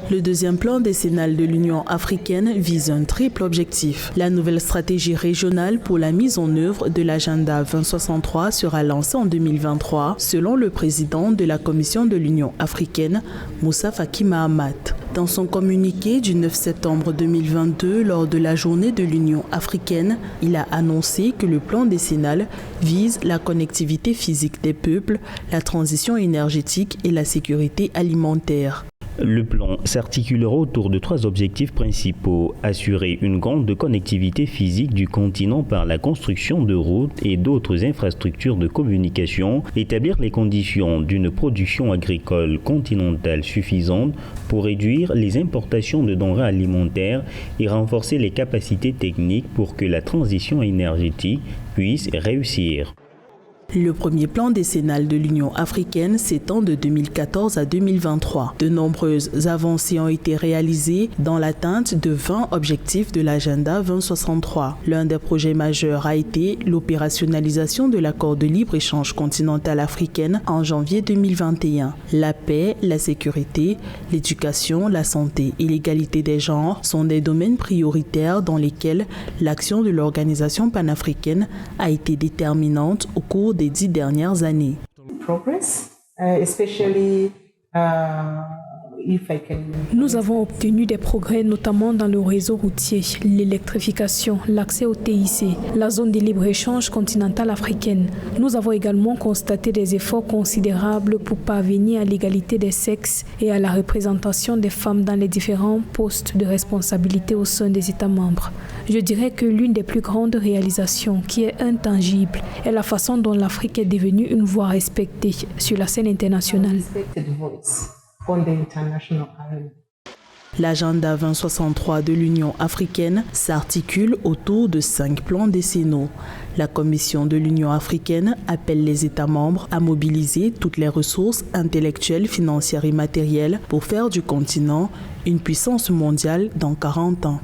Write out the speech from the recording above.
Le deuxième plan décennal de l'Union africaine vise un triple objectif. La nouvelle stratégie régionale pour la mise en œuvre de l'agenda 2063 sera lancée en 2023, selon le président de la Commission de l'Union africaine, Moussa Faki Mahamat. Dans son communiqué du 9 septembre 2022, lors de la journée de l'Union africaine, il a annoncé que le plan décennal vise la connectivité physique des peuples, la transition énergétique et la sécurité alimentaire. Le plan s'articulera autour de 3 objectifs principaux. Assurer une grande connectivité physique du continent par la construction de routes et d'autres infrastructures de communication, établir les conditions d'une production agricole continentale suffisante pour réduire les importations de denrées alimentaires et renforcer les capacités techniques pour que la transition énergétique puisse réussir. Le premier plan décennal de l'Union africaine s'étend de 2014 à 2023. De nombreuses avancées ont été réalisées dans l'atteinte de 20 objectifs de l'agenda 2063. L'un des projets majeurs a été l'opérationnalisation de l'accord de libre-échange continental africaine en janvier 2021. La paix, la sécurité, l'éducation, la santé et l'égalité des genres sont des domaines prioritaires dans lesquels l'action de l'organisation panafricaine a été déterminante au cours des 10 dernières années. Nous avons obtenu des progrès notamment dans le réseau routier, l'électrification, l'accès au TIC, la zone de libre-échange continentale africaine. Nous avons également constaté des efforts considérables pour parvenir à l'égalité des sexes et à la représentation des femmes dans les différents postes de responsabilité au sein des États membres. Je dirais que l'une des plus grandes réalisations, qui est intangible, est la façon dont l'Afrique est devenue une voix respectée sur la scène internationale. L'agenda 2063 de l'Union africaine s'articule autour de 5 plans décennaux. La Commission de l'Union africaine appelle les États membres à mobiliser toutes les ressources intellectuelles, financières et matérielles pour faire du continent une puissance mondiale dans 40 ans.